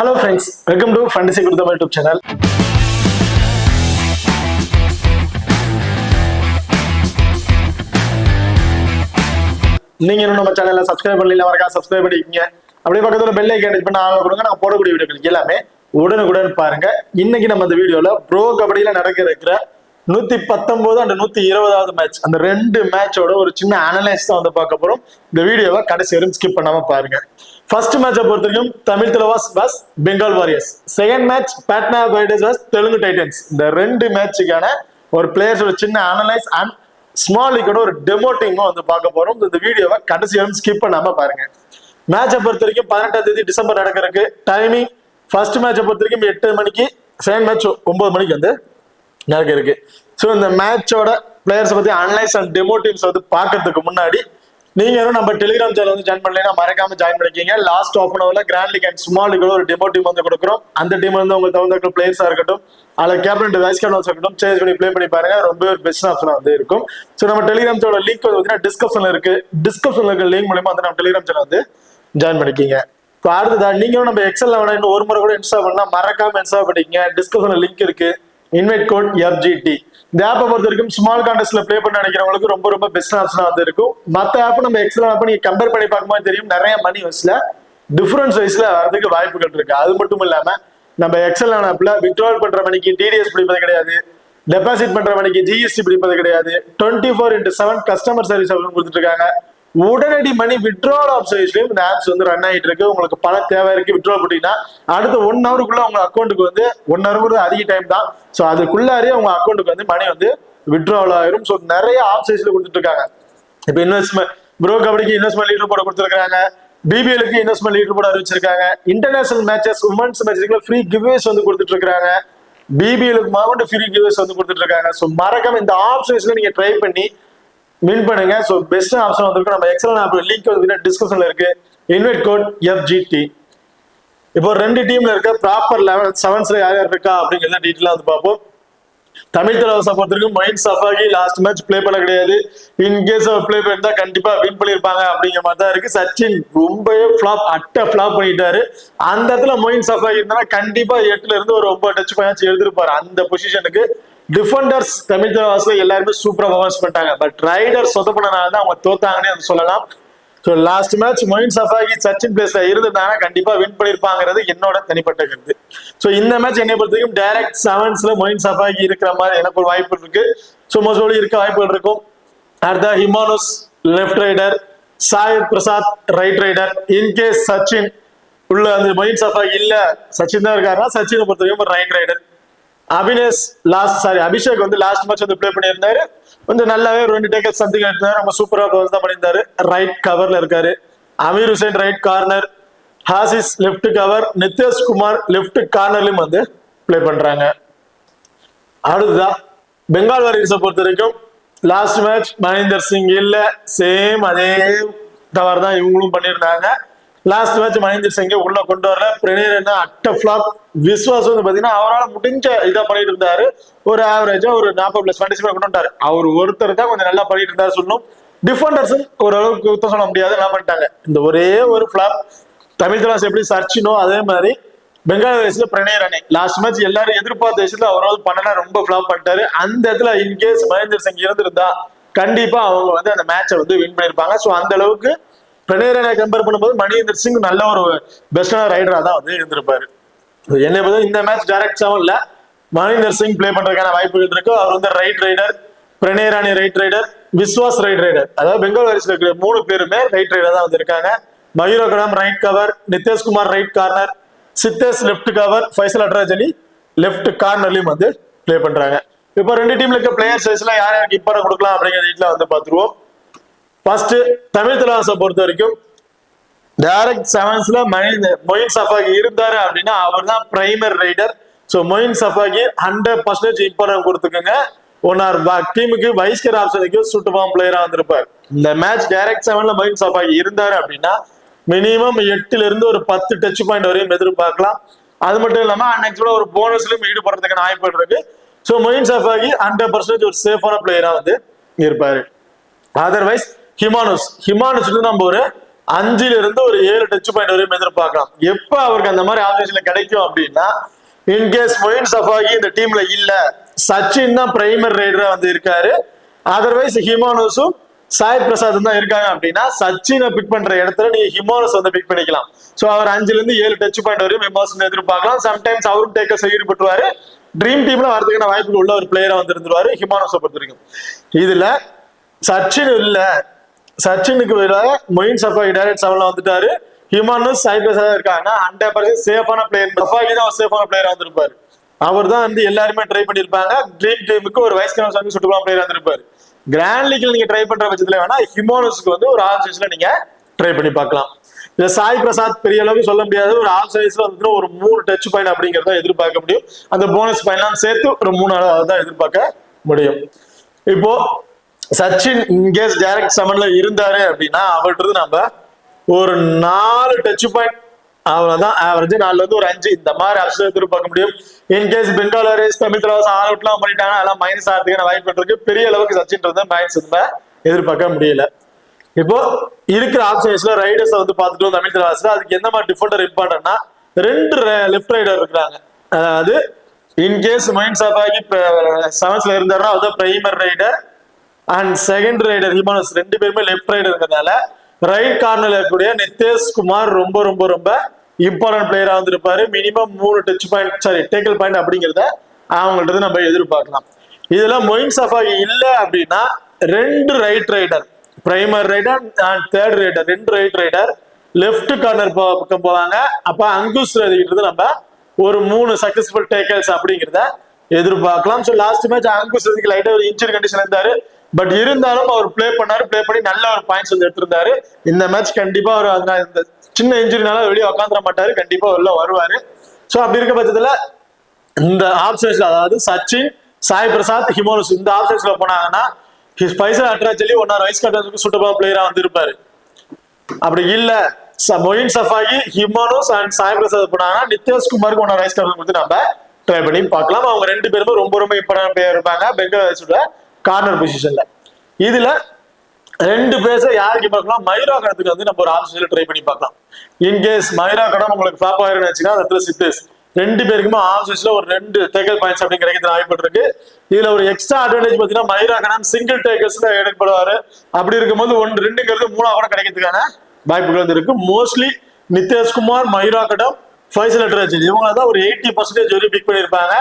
Hello friends, welcome to Fantasy Guru YouTube channel. நீங்க இன்னும் நம்ம சேனலை சப்ஸ்கிரைப் பண்ணல வரக்கா சப்ஸ்கிரைப் பண்ணிக்கங்க. அப்படியே பக்கத்துல பெல் ஐகான் கிளிக் பண்ண ஆள கொடுங்க. நான் போடக்கூடிய வீடியோக்கள் எல்லாமே உடனுக்குடன் பாருங்க. இன்னைக்கு நம்ம இந்த வீடியோல ப்ரோ கபடியில நடக்க இருக்கிற 119 and 120வது மேட்ச் அந்த ரெண்டு மேட்சோட ஒரு சின்ன அனலைஸ் தான் வந்து பார்க்க போறோம். இந்த வீடியோவை கடைசி வரைக்கும் ஸ்கிப் பண்ணாம பாருங்க. ஃபர்ஸ்ட் மேட்சை பொறுத்தவரைக்கும் Tamil Thalaivas vs Bengal Warriors, second match Patna Pirates vs Telugu Titans. இந்த ரெண்டு மேட்சுக்கான ஒரு பிளேயர்ஸோட சின்ன அனலைஸ் அண்ட் ஸ்மால் லீக்கோட ஒரு டெமோ டீமும் வந்து பார்க்க போறோம். இந்த வீடியோவை கடைசி வரைக்கும் ஸ்கிப் பண்ணாம பாருங்க. மேட்சை பொறுத்த வரைக்கும் 18ஆம் தேதி டிசம்பர் நடக்கிறதுக்கு டைமிங். ஃபர்ஸ்ட் மேட்சை பொறுத்த வரைக்கும் 8 மணிக்கு, செகண்ட் மேட்ச் 9 மணிக்கு வந்து நடக்க இருக்கு. ஸோ இந்த மேட்சோட பிளேயர்ஸ் பத்தி அனலைஸ் அண்ட் டெமோ டீம்ஸ் வந்து பார்க்கறதுக்கு முன்னாடி நீங்க நம்ம டெலிகிராம் சேனல் வந்து ஜாயின் பண்ணலைன்னா மறக்காம ஜாயின் பண்ணிக்கீங்க. லாஸ்ட் ஆஃப் அன் ஹவர்ல grand league and small league ஒரு டெமோ டீம் வந்து கொடுக்குறோம். அந்த டீம் வந்து உங்களுக்கு தகுந்த பிளேயர்ஸா இருக்கட்டும், அதில் கேப்டன் வைஸ் கேப்டன்ஸ் இருக்கட்டும், சேஞ்ச் பண்ணி ப்ளே பண்ணி பாருங்க. ரொம்ப ஒரு பெஸ்ட் ஆப்ஷனா வந்து இருக்கும். ஸோ நம்ம டெலிகிராம் சேனல் லிங்க் வந்து பார்த்தீங்கன்னா டிஸ்கிரிப்ஷன்ல இருக்கு. டிஸ்கிரிப்ஷன்ல இருக்க லிங்க் மூலமா வந்து நம்ம டெலிகிராம் சேனல் வந்து ஜாயின் பண்ணிக்கீங்க. இப்போ அடுத்ததா நீங்களும் நம்ம எக்ஸல் வேணா இன்னும் ஒரு முறை கூட இன்ஸ்டால் பண்ணா மறக்காம இன்ஸ்டால் பண்ணிக்கங்க. டிஸ்கிரிப்ஷன்ல லிங்க் இருக்கு. Invite code FGT. இந்த ஆப்பை பொறுத்த வரைக்கும் ஸ்மால் கான்டெஸ்ட்ல ப்ளே பண்ண நினைக்கிறவங்களுக்கு ரொம்ப பெஸ்ட் ஆப்ஷனா வந்து இருக்கும். மற்ற ஆப் நம்ம எக்ஸல் ஆப் நீங்க கம்பேர் பண்ணி பார்க்கும்போது தெரியும் நிறைய மணி வயசுல டிஃபரன்ஸ் வயசுல வரதுக்கு வாய்ப்புகள் இருக்கு. அது மட்டும் இல்லாம நம்ம எக்ஸல் ஆப்ல வித்ட்ரால் பண்ற மணிக்கு TDS பிடிப்பது கிடையாது, டெபாசிட் பண்ற மணிக்கு GST பிடிப்பது கிடையாது, 24/7 கஸ்டமர் சர்வீஸ் கொடுத்துட்டு இருக்காங்க. உடனடி மணி வித்ட்ரால் ஆப்ஷன்ஸ்லயும் இந்த ஆப்ஸ் வந்து ரன் ஆகிட்டு இருக்கு. உங்களுக்கு பணம் தேவை இருக்கு, வித்ட்ரால் பண்ணிட்டீங்கன்னா அடுத்த 1 ஹவருக்குள்ள உங்க அக்கௌண்ட்டுக்கு வந்து 1 ஹவர் அதிக டைம் தான். ஸோ அதுக்குள்ளாரே உங்க அக்கௌண்ட்டுக்கு வந்து மணி வந்து வித்ட்ரால் ஆயிரும். ஸோ நிறைய ஆப்ஷன்ஸ்ல கொடுத்துட்டு இருக்காங்க. இப்போ இன்வெஸ்ட்மெண்ட் ப்ரோ கபடிக்கு இன்வெஸ்ட்மெண்ட் லீடர் போர்டு கொடுத்துருக்காங்க, BBLக்கு இன்வெஸ்ட்மெண்ட் லீடர் போர்டு அறிவிச்சிருக்காங்க, இன்டர்நேஷனல் மேட்சஸ் உமன்ஸ் மேட்சஸ்ல ஃப்ரீ கிவ்வேஸ் வந்து கொடுத்துட்டு இருக்காங்க, BBLக்கு மாவட்ட ஃப்ரீ கிவ்வேஸ் வந்து கொடுத்துட்டு இருக்காங்க. ஸோ மறக்காம இந்த ஆப்ஷன்ஸ்ல நீங்க ட்ரை பண்ணி வின் பண்ணுங்க. ஸோ பெஸ்ட் ஆப்ஷன் வந்துருக்கு. நம்ம எக்ஸல் ஆப் லிங்க் வந்து டிஸ்கிரிப்ஷன்ல இருக்கு. Invite code FGT. இப்போ ரெண்டு டீம்ல இருக்க ப்ராப்பர் 7s யார் யார் இருக்கா அப்படிங்கிறத டீட்டெயிலா வந்து பார்ப்போம். தமிழ் தலைவசா பொறுத்திருக்கும் Moein Shafaghi last match play பண்ண கிடையாது. இன்கேஸ் அவர் பிளே பண்ணிருந்தா கண்டிப்பா வின் பண்ணிருப்பாங்க அப்படிங்கிற மாதிரி தான் இருக்கு. சச்சின் ரொம்பவே ஃபிளாப் பண்ணிட்டாரு. அந்த இடத்துல மொயின் சஃபாகி இருந்தா கண்டிப்பா 8ல இருந்து ஒரு 9 டச் பாயிண்ட்ஸ் எழுதிருப்பாரு. அந்த பொசிஷனுக்கு டிஃபெண்டர்ஸ் தமிழ் தலைவாசில எல்லாருமே சூப்பரா பர்ஃபார்மன்ஸ் பண்ணிட்டாங்க. பட் ரைடர் சொதப்பினனால தான் அவங்க தோத்தாங்கன்னு சொல்லலாம். So last match Moein Shafaghi Sachin பிளேஸ்ல இருந்திருந்தாங்கன்னா கண்டிப்பா வின் பண்ணிருப்பாங்கிறது என்னோட தனிப்பட்ட கருத்து. ஸோ இந்த மேட்ச் என்னை பொறுத்த வரைக்கும் டைரக்ட் 7ஸ்ல மொயின் சஃபாகி இருக்கிற மாதிரி எனக்கு ஒரு வாய்ப்பு இருக்கு. ஸோ மோஸ்ட்லி இருக்க வாய்ப்புகள் இருக்கும். அடுத்த Himanshu left raider, Sai Prasad right raider. In case Sachin உள்ள அந்த மொயின் சஃபாகி இல்ல சச்சின் தான் இருக்காருன்னா சச்சினை பொறுத்த வரைக்கும் ரைட் ரைடர். அபிஷேக் வந்து லாஸ்ட் மேட்ச் வந்து பிளே பண்ணியிருந்தாரு. கொஞ்சம் நல்லாவே 2 டேக்கர் சம்திங் எடுத்தாரு. நம்ம சூப்பரா தான் பண்ணியிருந்தாரு. ரைட் கவர்ல இருக்காரு. அமீர் ஹுசைன் ரைட் கார்னர், ஹாசிஸ் left cover, Nitesh Kumar left கார்னர்லயும் வந்து பிளே பண்றாங்க. அடுத்ததான் பெங்கால் வாரியர்ஸை பொறுத்த வரைக்கும் லாஸ்ட் மேட்ச் மகேந்தர் சிங் இல்ல, சேம் அதே தவறு தான் இவங்களும் பண்ணியிருந்தாங்க. லாஸ்ட் மேட்ச் மகேந்தர் சிங்கை உள்ள கொண்டு வரல. பிரேரனா அட்ட ஃபிளாப். விஸ்வாஸ் வந்து பாத்தீங்கன்னா அவரால் முடிஞ்ச இதா பண்ணிட்டு இருந்தாரு. ஒரு ஆவரேஜா ஒரு 40+ ஃபேண்டசி கொண்டு வந்தாரு. அவர் ஒருத்தர் தான் கொஞ்சம் நல்லா பண்ணிட்டு இருந்தாரு சொல்லணும். டிஃபெண்டர்ஸ் ஓரளவுக்கு குத்தம் சொல்ல முடியாது, என்ன பண்ணிட்டாங்க. இந்த ஒரே ஒரு ஃபிளாப். தமிழ் தலைவாஸ் எப்படி சர்ச்சினோ அதே மாதிரி பெங்கால் வாரியர்ஸ்ல பிரேரனை லாஸ்ட் மேட்ச் எல்லாரும் எதிர்பார்த்த விஷயத்துல அவரால் பண்ணனா ரொம்ப ஃபிளாப் பண்ணிட்டாரு. அந்த இடத்துல இன்கேஸ் மகேந்தர் சிங் இருந்திருந்தா கண்டிப்பா அவங்க வந்து அந்த மேட்சை வந்து வின் பண்ணிருப்பாங்க. ஸோ அந்த அளவுக்கு பிரேரனை கம்பேர் பண்ணும்போது மகேந்தர் சிங் நல்ல ஒரு பெஸ்டான ரைடரா தான் வந்து இருந்திருப்பாரு. என்னை பொறுத்த இந்த மேட்ச் டைரக்ட் 7ல மகேந்தர் சிங் பிளே பண்றதுக்கான வாய்ப்புகள் இருக்கு. அவர் வந்து ரைட் ரைடர், பிரேரணி right raider, Vishwas right raider. அதாவது பெங்கால் வாரியர்ஸ்ல இருக்கிற 3 பேருமே ரைட் ரைடர் தான் வந்திருக்காங்க. Mayurakadam right cover, Nitesh Kumar right corner, Siddhesh left cover, Fazel Atrachali left கார்னர்லயும் வந்து பிளே பண்றாங்க. இப்போ ரெண்டு டீம்ல இருக்க பிளேயர் சைஸ்ல யார் யாருக்கு இம்பார்ட்டன் கொடுக்கலாம் அப்படிங்கிற டீட்டெயில வந்து பார்த்துருவோம். ஃபர்ஸ்ட் தமிழ் தலைவாசை பொறுத்த வரைக்கும் டைரக்ட் 7ஸ்ல மொயின் சஃபாகி இருந்தாரு அப்படின்னா அவர் தான் primary raider. So Moein Shafaghi 100% importance கொடுத்துக்கோங்க. டீமுக்கு வைஸ் கேர் ஆப்ஷனுக்கு சூட்டபாம் பிளேயரா வந்திருப்பார். இந்த மேட்ச் டைரக்ட் 7ல மொயின் சஃபாகி இருந்தாரு அப்படின்னா மினிமம் 8ல இருந்து ஒரு 10 டச் பாயிண்ட் வரையும் எதிர்பார்க்கலாம். அது மட்டும் இல்லாம அன்னைக்கு ஒரு போனஸ்லயும் ஈடுபடுறதுக்கான வாய்ப்பு இருக்கு. ஸோ மொயின் சஃபாகி 100% ஒரு சேஃபான பிளேயரா வந்து இருப்பாரு. அதர்வைஸ் ஹிமானுஸ் நம்ம ஒரு 5ல இருந்து ஒரு 7 டச் பாயிண்ட் வரையும் எதிர்பார்க்கலாம். எப்ப அவருக்கு அந்த மாதிரி ஆப்ஷன்ல கிடைக்கும் அப்படின்னா, இன்கேஸ் மொயின் சஃபாகி இந்த டீம்ல இல்ல, சச்சின் தான் பிரைமரி ரைடரா வந்து இருக்காரு, அதர்வைஸ் ஹிமானோஸும் சாய் பிரசாத் தான் இருக்காங்க அப்படின்னா, சச்சினை பிக் பண்ற இடத்துல நீங்க ஹிமானோஸ் வந்து பிக் பண்ணிக்கலாம். சோ அவர் 5ல இருந்து 7 டச் பாயிண்ட் வரையும் ஹிமானோஸ் எதிர்பார்க்கலாம். சம்டைம்ஸ் அவரும் டேக்கர்ஸ் ஈடுபட்டுவாரு. ட்ரீம் டீம்ல வரதுக்கான வாய்ப்புகள் உள்ள ஒரு பிளேயரா வந்து இருந்துருவாரு ஹிமானோஸை பொறுத்த வரைக்கும். இதுல சச்சின் இல்ல, சச்சினுக்கு மொயின் சஃபாகி டைரக்ட் 7ல வந்துட்டாரு, ஹிமானோஸ் சாய் பிரசாத் இருக்காங்கன்னா 100% சேஃபான பிளேயர். சஃபாகி தான் சேஃபான பிளேயரா வந்திருப்பாரு. அவர் தான் வந்து எல்லாருமே ட்ரை பண்ணிருப்பாங்க. ட்ரீம் டீமுக்கு ஒரு வைஸ் கேப்டன் சுட்டுக்கலாம் பிளேயர் வந்திருப்பாரு. கிராண்ட் லீக்ல நீங்க ட்ரை பண்ற பட்சத்துல வேணா ஹிமானோஸ்க்கு வந்து ஒரு ஆஃப் சைஸ்ல நீங்க ட்ரை பண்ணி பார்க்கலாம். இந்த சாய் பிரசாத் பெரிய அளவுக்கு சொல்ல முடியாது, ஒரு ஆஃப் சைஸ்ல வந்து ஒரு 3 டச் பாயிண்ட் அப்படிங்கறத எதிர்பார்க்க முடியும். அந்த போனஸ் பாயிண்ட்லாம் சேர்த்து ஒரு 3 தான் எதிர்பார்க்க முடியும். இப்போ சச்சின் இன்கேஸ் டைரக்ட் 7ல இருந்தாரு அப்படின்னா அவர்கிட்ட இருந்து நம்ம ஒரு 4 டச் பாயிண்ட், அவ்வளவுதான் ஆவரேஜ் 4ல இருந்து ஒரு 5 இந்த மாதிரி ஆப்ஷன் எதிர்பார்க்க முடியும். In case Bengal Warriors Tamil Thalaivas all அவுட்லாம் பண்ணிட்டாங்க, அதெல்லாம் மைனஸ் ஆகிறதுக்கான வாய்ப்பு இருக்கு. பெரிய அளவுக்கு சச்சின் மைனஸ் எதிர்பார்க்க முடியல. இப்போ இருக்கிற ஆப்ஷன்ஸ்ல ரைடர்ஸ் வந்து பார்த்துட்டோம் தமிழ் தலைவாஸ்ல. அதுக்கு எந்த மாதிரி டிஃபெண்டர் இம்பார்ட்டன்ட்னா 2 லெஃப்ட் ரைடர் இருக்கிறாங்க. அதாவது இன்கேஸ் மொயின் சஃபாகி 7ல இருந்தாருன்னா அதுதான் primary raider and second raider Himanshu 2 பேருமே லெஃப்ட் ரைடர் இருக்கிறதுனால ரைட் கார்னர்ல இருக்கக்கூடிய நிதேஷ் குமார் ரொம்ப ரொம்ப ரொம்ப இம்பார்ட்டன்ட் பிளேயரா வந்திருப்பாரு. Minimum 3 touch point tackle point அப்படிங்கிறத அவங்கள்ட்ட நம்ம எதிர்பார்க்கலாம். இதுல மொயின் சஃபாகி இல்ல அப்படின்னா 2 right raider, primary raider and third raider, 2 right raider left corner பக்கம் போவாங்க. அப்ப அங்குஷ் ரதிக்கிட்டு நம்ம ஒரு 3 சக்சஸ்ஃபுல் டேக்கல்ஸ் அப்படிங்கிறத எதிர்பார்க்கலாம். ஸோ லாஸ்ட் மேட்ச் அங்குஷ் ரதிக்கு லைட்டா ஒரு இன்ஜுரி கண்டிஷன் இருந்தாரு, பட் இருந்தாலும் அவர் பிளே பண்ணி நல்ல ஒரு பாயிண்ட்ஸ் வந்து எடுத்திருந்தாரு. இந்த மேட்ச் கண்டிப்பா அவர் இந்த சின்ன இன்ஜுரினால வெளியே உட்காந்துட மாட்டாரு, கண்டிப்பா உள்ள வருவாரு. ஸோ அப்படி இருக்க பட்சத்துல இந்த ஆப்ஷன்ஸ்ல அதாவது சச்சின், சாய் பிரசாத், ஹிமானோஸ் இந்த ஆப்ஷன்ஸ்ல போனாங்கன்னா பைசல் அட்ராச்சலி 1 வைஸ் கேப்டனுக்கு சூட்டபிள் பிளேயரா வந்து இருப்பாரு. அப்படி இல்ல மொயின் சஃபாகி, ஹிமானோஸ் அண்ட் சாய் பிரசாத் போனாங்கன்னா நிதேஷ் குமாருக்கு 1 வைஸ் கேப்டன் கொடுத்து நம்ம ட்ரை பண்ணி பார்க்கலாம். அவங்க 2 பேருமே ரொம்ப ரொம்ப இம்பார்ட்டன்ட் பிளேயர் இருப்பாங்க பெங்கால் வாரியர்ஸோட கார்னர் பொசிஷன்ல. இதுல 2 பேர்ஸ் யாருக்கு பார்க்கலாம், மைரா கடத்துக்கு வந்து நம்ம ஒரு ஆப்ஷன்ல ட்ரை பண்ணி பார்க்கலாம். இன்கேஸ் மைரா கடம் உங்களுக்கு ஃபிளாப் ஆயிருன்னு வச்சுன்னா அதுல சித்தேஷ் 2 பேருக்குமே ஆப்ஷன்ஸ்ல ஒரு 2 டேக்கல் பாயிண்ட்ஸ் அப்படி கிடைக்கிறது வாய்ப்பு இருக்கு. இதுல ஒரு எக்ஸ்ட்ரா அட்வான்டேஜ் பாத்தீங்கன்னா மைரா கடம் சிங்கிள் டேக்கர்ஸ் தான் எடுக்கப்படுவாரு. அப்படி இருக்கும்போது 1-2ங்கிறது 3 கூட கிடைக்கிறதுக்கான வாய்ப்புகள் வந்து இருக்கு. மோஸ்ட்லி நிதேஷ்குமார், மைரா கடம், ஃபைசல் அட்ராச்சலி இவங்க தான் ஒரு 80% வரையும் பிக் பண்ணிருப்பாங்க.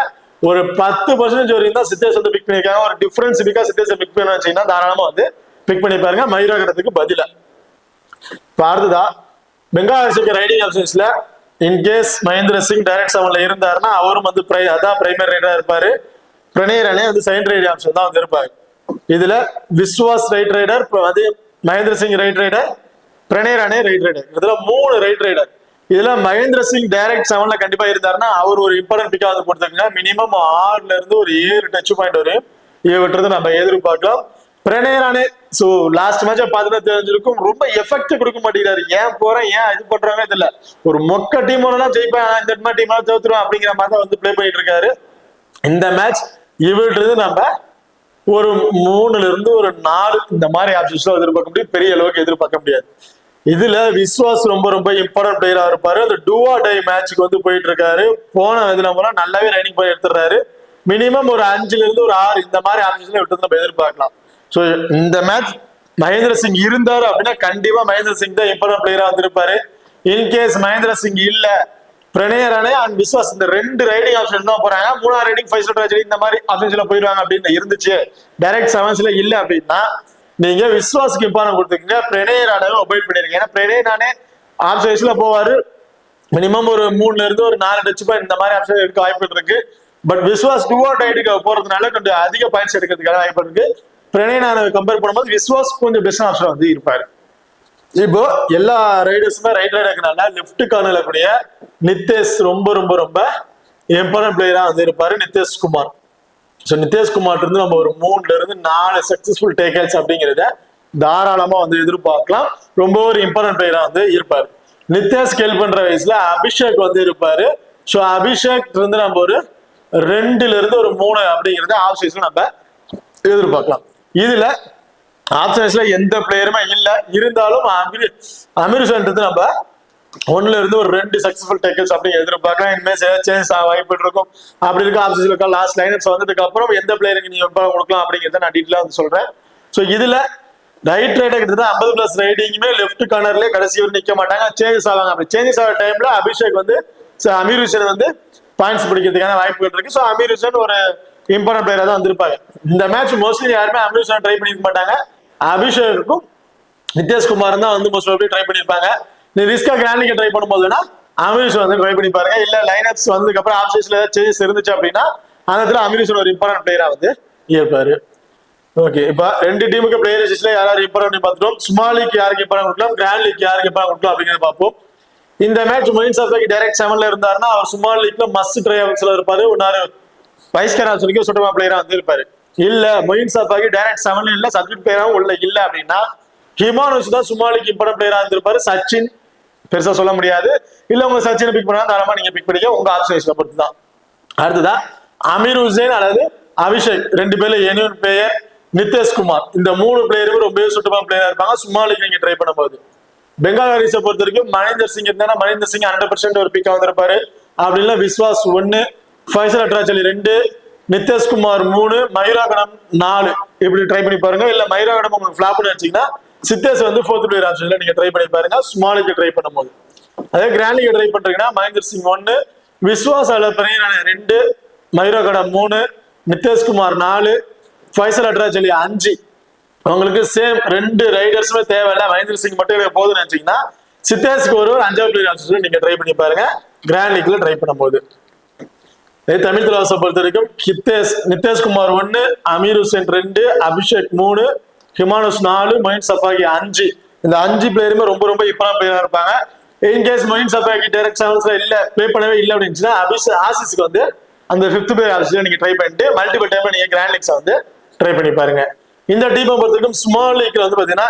ஒரு 10% வரையும் தான் சித்தேஷ் வந்து பிக் பண்ணிருக்காங்க. ஒரு டிஃபரன்ஸ் பிக்கா சித்தேஷ் பிக் பண்ண வச்சீங்கன்னா தாராளமா வந்து பிக் பண்ணி பாருங்க மைரா கடத்துக்கு பதிலா. அடுத்ததா பெங்கால் வாரியர்ஸ் ரைடிங் ஆப்ஷன்ஸ்ல இன்கேஸ் மகேந்திர சிங் டைரக்ட் 7ல இருந்தாருன்னா அவரும் வந்து அதான் பிரைமரி ரைடரா இருப்பாரு. பிரணய் ராணே வந்து செகண்ட் ரைடர் ஆப்ஷன் தான் வந்து இருப்பாரு. இதுல விஸ்வாஸ் ரைட் ரைடர், அது Mahendra Singh right raider, Pranay Rane right raider, இதுல 3 ரைட் ரைடர். இதுல மகேந்திர சிங் டைரக்ட் 7ல கண்டிப்பா இருந்தாருன்னா அவர் ஒரு இம்பார்ட்டன்ட் பிக்கா வந்து கொடுத்தாங்க. மினிமம் 6ல இருந்து ஒரு 7 டச் பாயிண்ட் வரையும் இவற்றது நம்ம எதிர்பார்க்கலாம். பிரணய் ராணே சோ லாஸ்ட் மேட்ச பார்த்துட்டு தெரிஞ்சிருக்கும், ரொம்ப எஃபெக்ட் கொடுக்க மாட்டேங்கிறாரு. ஏன் போறேன் ஏன் இது பண்றாங்க தெரியல. ஒரு மொக்க டீம் எல்லாம் ஜெயிப்பேன், இந்த மாதிரி டீம் எல்லாம் தோத்துருவேன் அப்படிங்கிற மாதிரி தான் வந்து பிளே பண்ணிட்டு இருக்காரு. இந்த மேட்ச் இவர்கிட்ட நம்ம ஒரு 3ல இருந்து ஒரு 4 இந்த மாதிரி ஆப்ஷன்ஸ்ல எதிர்பார்க்க முடியும், பெரிய அளவுக்கு எதிர்பார்க்க முடியாது. இதுல விஸ்வாஸ் ரொம்ப ரொம்ப இம்பார்ட்டன்ட் பிளேயரா இருப்பாரு. அந்த டூ ஆர் டை மேட்சுக்கு வந்து போயிட்டு இருக்காரு. போன இதுல மூலம் நல்லாவே ரைடிங் பண்ணி எடுத்துறாரு. மினிமம் ஒரு 5ல இருந்து ஒரு 6 இந்த மாதிரி ஆப்ஷன்ஸ்ல விட்டு நம்ம எதிர்பார்க்கலாம். சோ இந்த மேட்ச் மகேந்திர சிங் இருந்தாரு அப்படின்னா கண்டிப்பா மகேந்திர சிங் தான் இம்பார்ட்டன்ட் பிளேயரா வந்திருப்பாரு. இன்கேஸ் மகேந்திர சிங் இல்ல, பிரணய் ராணே அண்ட் விஸ்வாஸ் இந்த 2 ரைடிங் ஆப்ஷன் தான் போறாங்க. 3ஆவது ரைடிங் ஃபைசல் அட்ராச்சலி இந்த மாதிரி ஆப்ஷன்ஸ்ல போயிருவாங்க அப்படின்னு இருந்துச்சு. டைரக்ட் 7ஸ்ல இல்ல அப்படின்னா நீங்க விஸ்வாஸ்க்கு இம்பார்ட்டன்ட் கொடுத்துக்கீங்க, பிரணய் ராணேவை அவாய்ட் பண்ணிருக்கீங்க. ஏன்னா பிரணய் ராணே ஆப்ஷன்ஸ்ல போவாரு, மினிமம் ஒரு 3ல இருந்து ஒரு 4 டச் பாயிண்ட் இந்த மாதிரி ஆப்ஷன் எடுக்க வாய்ப்பு இருக்கு. பட் விஸ்வாஸ் டூ ஆர் டைடுக்கு போறதுனால கொஞ்சம் அதிக பாயிண்ட்ஸ் எடுக்கிறதுக்கான வாய்ப்பு இருக்கு. பிரணய் ராணேவை கம்பேர் பண்ணும்போது விஸ்வாஸ் கொஞ்சம் பெஸ்ட் ஆப்ஷன் வந்து இருப்பாரு. இப்போ எல்லா ரைடர்ஸுமே ரைட் ரைடர் இருக்கனால லெஃப்ட் கார்னர்ல கூடிய நிதேஷ் ரொம்ப ரொம்ப ரொம்ப இம்பார்ட்டன்ட் பிளேயரா வந்து இருப்பாரு, நிதேஷ் குமார். ஸோ நிதேஷ் குமார் இருந்து நம்ம ஒரு 3ல இருந்து 4 சக்சஸ்ஃபுல் டேக்கல்ஸ் அப்படிங்கிறத தாராளமா வந்து எதிர்பார்க்கலாம். ரொம்ப ஒரு இம்பார்ட்டன்ட் பிளேயரா வந்து இருப்பாரு. நிதேஷ் ஸ்கேல் பண்ற வயசுல அபிஷேக் வந்து இருப்பாரு. ஸோ அபிஷேக் இருந்து நம்ம ஒரு 2ல இருந்து ஒரு 3 அப்படிங்கிறத ஆஃப் சீசன் நம்ம எதிர்பார்க்கலாம். இதுல ஆப்ஷன்ஸ்ல எந்த பிளேயருமே இல்ல. இருந்தாலும் அமீர் ஹுசைன்றது நம்ம ஒன்னுல இருந்து ஒரு 2 சக்சஸ்ஃபுல் டேக்கிள்ஸ் அப்படி எதிர்பார்க்கலாம். இனிமே சேஞ்ச் வாய்ப்பு இருக்கும். அப்படி இருக்க ஆப்ஷன்ஸ்ல லாஸ்ட் லைனப்ஸ் வந்ததுக்கு அப்புறம் எந்த பிளேயருக்கு நீங்க கொடுக்கலாம் அப்படிங்கிறத நான் டீட்டெயிலா வந்து சொல்றேன். ஸோ இதுல ரைட் ரைடர் கிட்ட 50+ ரைடிங்குமே லெஃப்ட் கார்னர்லயே கடைசி வரை நிக்க மாட்டாங்க, சேஞ்சஸ் ஆவாங்க. அப்படி சேஞ்சஸ் ஆகிற டைம்ல அபிஷேக் வந்து அமீர் ஹுசைன் வந்து பாயிண்ட்ஸ் பிடிக்கிறதுக்கான வாய்ப்புகள் இருக்கு. ஸோ அமீர் ஹுசைன் ஒரு இம்பார்ட்டன்ட் பிளேயரா தான் வந்திருப்பாங்க. இந்த மேட்ச் மோஸ்ட்லி யாருமே அமீர் ஹுசைன் ட்ரை பண்ணிருக்க மாட்டாங்க. அபிஷேக்கும் நிதேஷ்குமார் தான் வந்து மோஸ்ட்லி ட்ரை பண்ணிருப்பாங்க. நீ ரிஸ்கா கிராண்டிங்க ட்ரை பண்ணும்போதுன்னா அமீர் ஹுசைன் வந்து ட்ரை பண்ணி பாருங்க. இல்ல லைனப்ஸ் வந்ததுக்கு அப்புறம் ஆப்ஷன்ஸ்ல ஏதாவது சேஞ்சஸ் இருந்துச்சு அப்படின்னா அந்த இடத்துல அமீர் ஹுசைன் ஒரு இம்பார்ட்டன்ட் பிளேயரா வந்து இருப்பாரு. ஓகே, இப்ப 2 டீமுக்கு பிளேயர் லிஸ்ட்ல யாராவது இம்பார்ட்டன்ட் பார்த்துட்டோம். சுமாலிக்கு யாருக்கு இம்பார்ட்டன்ட் கொடுக்கலாம், கிராண்ட் லீக் யாருக்கு இம்பார்ட்டன்ட் கொடுக்கலாம் அப்படிங்கிறத பார்ப்போம். இந்த மேட்ச் மொயின் சஃபாகி டைரக்ட் 7ல இருந்தாருன்னா அவர் சுமால் லீக்ல மஸ்ட் ட்ரை ஆப்ஷன்ல இருப்பாரு. ஒன்னாரு வைஸ் கேப்டன் சுட்டமா பிளேயரா வந்து இருப்பாரு. இல்ல மொயின் சஃபாகி டைரக்ட் 7ல இல்ல சப்ஜெக்ட் பிளேயராவும் உள்ள இல்ல அப்படின்னா ஹிமானுஸ் தான் சுமாலிக்கு இம்பார்ட்டன்ட் பிளேயரா இருந்திருப்பாரு. சச்சின் பெருசா சொல்ல முடியாது. இல்ல உங்க சச்சினை பிக் பண்ணா தாராளமா நீங்க பிக் பண்ணிக்க, உங்க ஆப்ஷன்ஸ்ல பொறுத்து தான். அடுத்ததான் அமீர் ஹுசைன் அல்லது அபிஷேக் 2 பேர்ல எனியன் பிளேயர் நிதேஷ்குமார், இந்த 3 பிளேயருமே ரொம்ப சுட்டமா பிளேயரா இருப்பாங்க சுமாலிக்கு நீங்க ட்ரை பண்ணும்போது. பெங்கால் வாரியர்ஸை பொறுத்த வரைக்கும் மகேந்தர் சிங் இருந்தா மகேந்தர் சிங் 100% ஒரு பிக்கா வந்திருப்பாரு. அப்படி இல்ல விஸ்வாஸ் 1, ஃபைசல் அட்ராச்சலி 2, நிதேஷ்குமார் 3, மயூராகடம் 4 இப்படி ட்ரை பண்ணி பாருங்க. இல்ல மயூராகடம் உங்களுக்கு ஃபிளாப் நினைச்சீங்கன்னா சித்தேஷ் வந்து 4th பிளேயர் ஆப்ஷன்ல நீங்க ட்ரை பண்ணி பாருங்க ஸ்மாலுக்கு ட்ரை பண்ணும்போது. அதே கிராண்டிக்கு ட்ரை பண்றீங்கன்னா மகேந்தர் சிங் 1, விஸ்வாஸ் அலப்பரையும் 2, மயூராகடம் 3, நிதேஷ்குமார் 4, ஃபைசல் அட்ராச்சலி 5. உங்களுக்கு சேம் 2 ரைடர்ஸுமே தேவையில்ல, மகேந்திர சிங் மட்டும் போதும்னு நினைச்சீங்கன்னா சித்தேஷ்க்கு ஒரு 5வது பிளேயர் ஆப்ஷன்ல நீங்க ட்ரை பண்ணி பாருங்க கிராண்ட் லீக்ல ட்ரை பண்ணும்போது. தமிழ் தலைவாசை பொறுத்த வரைக்கும் நிதேஷ்குமார் 1, அமீர் ஹுசைன் 2, அபிஷேக் 3, ஹிமானுஸ் 4, மொயின் சஃபாகி 5. இந்த 5 பிளேயருமே ரொம்ப ரொம்ப இம்பார்ட்டன்ட் பிளேயரா இருப்பாங்க. இன்கேஸ் மொயின் சஃபாகி டைரக்ட் 7ல இல்ல ப்ளே பண்ணவே இல்லை அப்படின்னா ஆசிஸ்க்கு வந்து அந்த 5th பிளேயர் ஆப்ஷன்ல நீங்க ட்ரை பண்ணிட்டு மல்டிபிள் டைம்ல நீங்க கிராண்ட் லீக்ஸ் வந்து ட்ரை பண்ணி பாருங்க. இந்த டீமை பொறுத்த வரைக்கும் ஸ்மால் லீக்ல வந்து பாத்தீங்கன்னா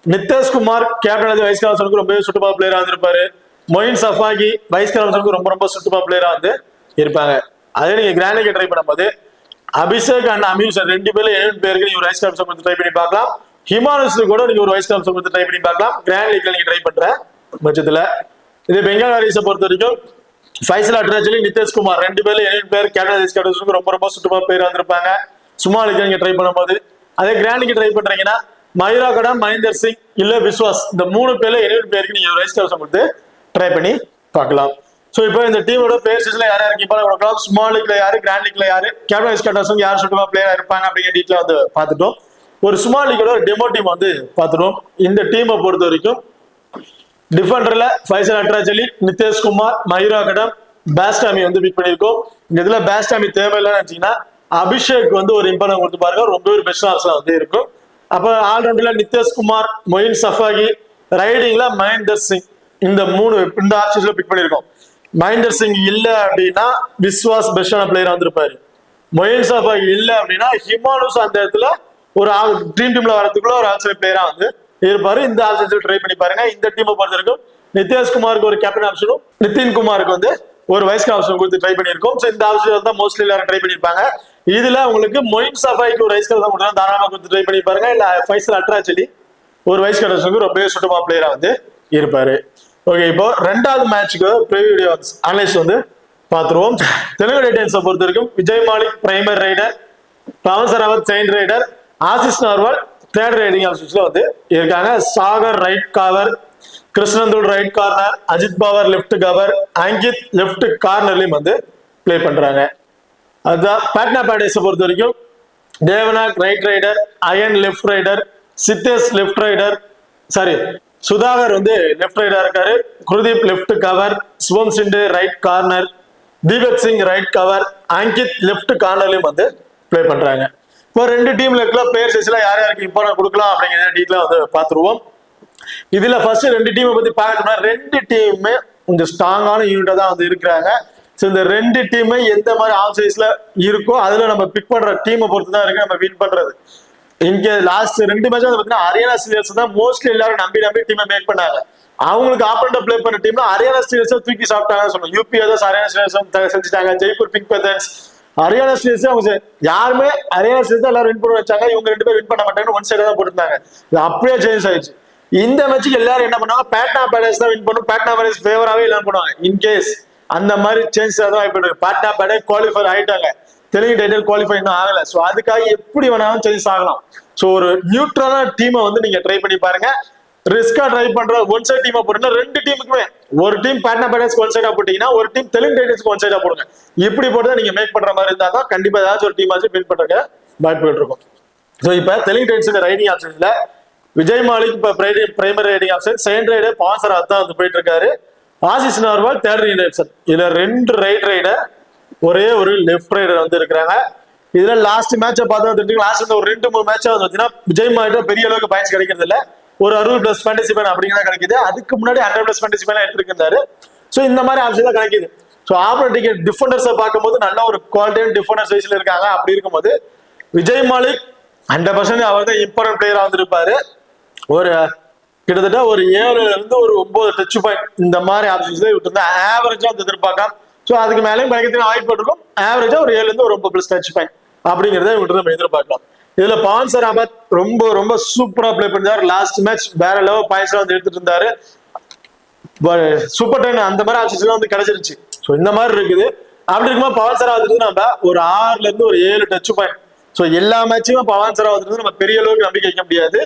நிதேஷ்குமார் கேப்டன் வைஸ் கேப்டனுக்கு ரொம்ப சுட்டுபா பிளேயரா இருந்திருப்பாரு. மொயின் சஃபாகி வைஸ் கேப்டனுக்கு ரொம்ப ரொம்ப சுட்டுபா பிளேயரா வந்து இருப்பாங்க. அதே நீங்க கிராண்ட் லீக் ட்ரை பண்ணும்போது அபிஷேக் அண்ட் அமீர் ஹுசைன் 2 பேர்ல 7 பேருக்கு நீங்க ஒரு வைஸ் கேப்டன் கொடுத்து ட்ரை பண்ணி பார்க்கலாம். ஹிமானுஸ் கூட நீங்க ஒரு வைஸ் கேப்டன் கொடுத்து ட்ரை பண்ணி பார்க்கலாம் கிராண்ட் லீக்ல நீங்க ட்ரை பண்ற பட்சத்துல. இது பெங்கால் வாரியர்ஸை பொறுத்த வரைக்கும் ஃபைசல் அட்ராச்சலி நிதேஷ்குமார் 2 பேர்ல 7 பேர் கேப்டன் வைஸ் கேப்டனுக்கு ரொம்ப ரொம்ப சுட்டுபா பிளேயரா இருந்திருப்பாங்க சுமாலிக்கு நீங்க ட்ரை பண்ணும்போது. அதே கிராண்டிக்கு ட்ரை பண்றீங்கன்னா மயூராகடம், மகேந்தர் சிங் இல்ல விஸ்வாஸ் இந்த 3 பேர்ல 7 பேருக்கு நீங்க வைஸ் கேப்டன் கொடுத்து ட்ரை பண்ணி பார்க்கலாம். சோ இப்போ இந்த டீமோட பிளேயர்ஸ்ல யார் யாருக்கு இம்பார்ட்டன்ட் கொடுக்கலாம், ஸ்மால் லீக்ல யாரு, கிராண்ட் லீக்ல யாரு, கேப்டன் வைஸ் கேப்டன் யார் சுட்டுமா பிளேயரா இருப்பாங்க அப்படிங்கிற டீட்டெயில் வந்து பார்த்துட்டோம். ஒரு ஸ்மால் லீக்கோட ஒரு டெமோ டீம் வந்து பார்த்துட்டோம். இந்த டீமை பொறுத்த வரைக்கும் டிஃபெண்டர்ல ஃபைசல் அட்ராச்சலி, நிதேஷ்குமார், மயூராகடம், பேஸ்டாமி வந்து பிக் பண்ணியிருக்கோம். இந்த இதுல பேஸ்டாமி தேவையில்லைன்னு நினைச்சீங்கன்னா அபிஷேக் வந்து ஒரு இம்பார்ட்டன்ட் கொடுத்து பாருங்க, ரொம்ப ஒரு பெஸ்ட் ஆப்ஷன் வந்து இருக்கும். அப்ப ஆல்ரவுண்டர்ல நிதேஷ்குமார், மொயின் சஃபாகி, ரைடிங்ல மகேந்தர் சிங் இந்த 3 இந்த ஆப்ஷன்ஸ்ல பிக் பண்ணியிருக்கோம். மகேந்தர் சிங் இல்ல அப்படின்னா விஸ்வாஸ் பெஸ்டான பிளேயர் வந்திருப்பாரு. மொயின் சஃபாகி இல்ல அப்படின்னா ஹிமானுஸ் அந்த இடத்துல ஒரு ட்ரீம் டீம்ல வரதுக்குள்ள ஒரு ஆப்ஷன் பிளேயரா வந்து இருப்பாரு. இந்த ஆப்ஷன்ஸ்ல ட்ரை பண்ணி பாருங்க. இந்த டீமை பொறுத்த வரைக்கும் நிதேஷ்குமாருக்கு ஒரு கேப்டன் ஆப்ஷனும் நிதின்குமாருக்கு வந்து ஒரு வைஸ் ஆப்ஷன் கொடுத்து ட்ரை பண்ணியிருக்கோம். இந்த ஆப்ஷன் தான் மோஸ்ட்லி எல்லாரும் ட்ரை பண்ணிருப்பாங்க. இதுல உங்களுக்கு மொயின் சஃபாய்க்கு ஒரு வைஸ் கேப்டன் கொடுத்தா தாராளமா கொடுத்து ட்ரை பண்ணி பாருங்க. இல்ல ஃபைசல் அட்ராச்சலி ஒரு வைஸ் கேப்டனுக்கு ரொம்ப சுட்டமா பிளேயரா வந்து இருப்பாரு. ஓகே, இப்போ 2வது மேட்சுக்கு ப்ரிவியூ அனலைஸ் வந்து பார்த்துருவோம். தெலுங்கு டைட்டன்ஸை பொறுத்த வரைக்கும் Vijay Malik primary rider, Pawan Sehrawat second rider, as is Narwal third riding ஆப்ஷன்ஸ்ல வந்து இருக்காங்க. Sagar right cover, கிருஷ்ணந்துல் right corner, Ajith power left cover, Ankit left கார்னர்லயும் வந்து பிளே பண்றாங்க. அதுதான் பாட்னா பேடேஸை பொறுத்த வரைக்கும் தேவநாக் right rider, iron left rider, Siddhesh left rider, sorry Sudhakar வந்து லெஃப்ட் ரைடா இருக்காரு, குருதீப் லெஃப்ட் கவர், சுபம் சிண்டு right corner, Deepak Singh right cover, Ankit left கார்னர்லயும் வந்து பிளே பண்றாங்க. இப்போ 2 டீம்ல இருக்க பிளேயர்ஸ் யார் யாருக்கு இம்பார்ட்டன்ட் கொடுக்கலாம் அப்படிங்கிற டீட்டெயிலா வந்து பார்த்துருவோம். இதுல ஃபர்ஸ்ட் 2 டீமை பத்தி பார்க்கணும்னா 2 டீமுமே கொஞ்சம் ஸ்ட்ராங்கான யூனிட்டா தான் வந்து இருக்கிறாங்க. ஸோ இந்த 2 டீமே எந்த மாதிரி ஆஃப் சைஸ்ல இருக்கோ அதுல நம்ம பிக் பண்ற டீமை பொறுத்து தான் இருக்கு நம்ம வின் பண்றது. இங்க லாஸ்ட் 2 மேட்ச் வந்து பாத்தீங்கன்னா ஹரியானா ஸ்டீலர்ஸ் தான் மோஸ்ட்லி எல்லாரும் நம்பி டீமை மேக் பண்ணாங்க. அவங்களுக்கு ஆப்போனன்ட் பிளே பண்ண டீம்ல ஹரியானா ஸ்டீலர்ஸ் தூக்கி சாப்பிட்டாங்க சொல்லணும். யூபி அதர்ஸ் ஹரியானா ஸ்டீலர்ஸ் செஞ்சுட்டாங்க, ஜெய்ப்பூர் பிங்க் பேத்தர்ஸ் ஹரியானா ஸ்டேட்ஸ் அவங்க யாருமே ஹரியானா ஸ்டேட்ஸ் எல்லாரும் வின் பண்ண வச்சாங்க, இவங்க 2 பேரும் வின் பண்ண மாட்டாங்கன்னு ஒன் சைடா தான் போட்டுருந்தாங்க. இது அப்படியே சேஞ்ச் ஆயிடுச்சு. இந்த மேட்சுக்கு எல்லாரும் என்ன பண்ணுவாங்க, பாட்னா பைரேட்ஸ் தான் வின் பண்ணும், பாட்னா பைரேட்ஸ் ஃபேவராகவே எல்லாம் பண்ணுவாங்க. இன்கேஸ் அந்த மாதிரி சேஞ்ச் தான் வாய்ப்பு. பாட்னா பைரேட்ஸ் குவாலிஃபை ஆயிட்டாங்க, தெலுங்கு டைட்டல் குவாலிஃபை இன்னும் ஆகல. ஸோ அதுக்காக எப்படி வேணாலும் சேஞ்ச் ஆகலாம். ஸோ ஒரு நியூட்ரலான டீமை வந்து நீங்க ட்ரை பண்ணி பாருங்க. ரிஸ்கா ட்ரை பண்ற ஒன் சைட் டீமா போட்டீங்கன்னா 2 டீமுக்குமே, ஒரு டீம் பாட்னா பைரேட்ஸ்க்கு ஒன் சைடா போட்டீங்கன்னா ஒரு டீம் தெலுங்கு டைட்டல்ஸ்க்கு ஒன் சைடா போடுங்க. இப்படி போட்டு நீங்க மேக் பண்ற மாதிரி இருந்தா தான் கண்டிப்பா ஏதாச்சும் ஒரு டீம் ஆச்சு வின் பண்றதுக்கு வாய்ப்புகள் இருக்கும். ஸோ இப்ப தெலுங்கு டைட்டல்ஸ் ரைடிங் ஆப்ஷன்ஸ்ல விஜய் மாலிக் இப்ப primary raiding option, second raid Pawan Sehrawat தான் வந்து போயிட்டு இருக்காரு. Ashish Narwal third raiding option. இதுல 2 ரைட் ரைடர், ஒரே ஒரு லெஃப்ட் ரைடர் வந்து இருக்கிறாங்க. இதுல லாஸ்ட் மேட்சை பார்த்தா லாஸ்ட் ஒரு 2-3 மேட்சா வந்து பாத்தீங்கன்னா விஜய் மாலிக் பெரிய அளவுக்கு பாயிண்ட்ஸ் கிடைக்கிறது இல்ல, ஒரு 60+ ஃபேண்டசி பாயிண்ட் அப்படிங்கிறத கிடைக்குது. அதுக்கு முன்னாடி 100+ ஃபேண்டசி பாயிண்ட் எடுத்துருக்காரு. ஸோ இந்த மாதிரி ஆப்ஷன் தான் கிடைக்குது. ஸோ ஆப்போனன்ட் டிஃபெண்டர்ஸை பார்க்கும்போது நல்ல ஒரு குவாலிட்டியான டிஃபெண்டர்ஸ் வைஸ்ல இருக்காங்க. அப்படி இருக்கும்போது விஜய் மாலிக் 100% அவர் தான் இம்பார்ட்டன்ட் பிளேயரா வந்திருப்பாரு. ஒரு கிட்டத்தட்ட ஒரு 7ல இருந்து ஒரு 9 டச் பாயிண்ட் இந்த மாதிரி ஆப்ஷன்ஸ் விட்டு இருந்தா ஆவரேஜா வந்து எதிர்பார்க்கலாம். ஸோ அதுக்கு மேலேயும் கிடைக்கிறதுக்கு வாய்ப்பு இருக்கும். ஆவரேஜா ஒரு 7ல இருந்து ஒரு 9+ டச் பாயிண்ட் அப்படிங்கிறத விட்டு நம்ம எதிர்பார்க்கலாம். இதுல பவன் சராவத் ரொம்ப ரொம்ப சூப்பரா பிளே பண்ணிருந்தாரு. லாஸ்ட் மேட்ச் வேற லெவல் பாயிண்ட்ஸ் வந்து எடுத்துட்டு இருந்தாரு. சூப்பர் 10 அந்த மாதிரி ஆப்ஷன்ஸ் எல்லாம் வந்து கிடைச்சிருச்சு. ஸோ இந்த மாதிரி இருக்குது. அப்படி இருக்கும்போது பவன் சராவத் நம்ம ஒரு 6ல இருந்து ஒரு 7 டச் பாயிண்ட். ஸோ எல்லா மேட்சுமே பவன் சராவத் நம்ம பெரிய அளவுக்கு நம்பிக்கை வைக்க முடியாது.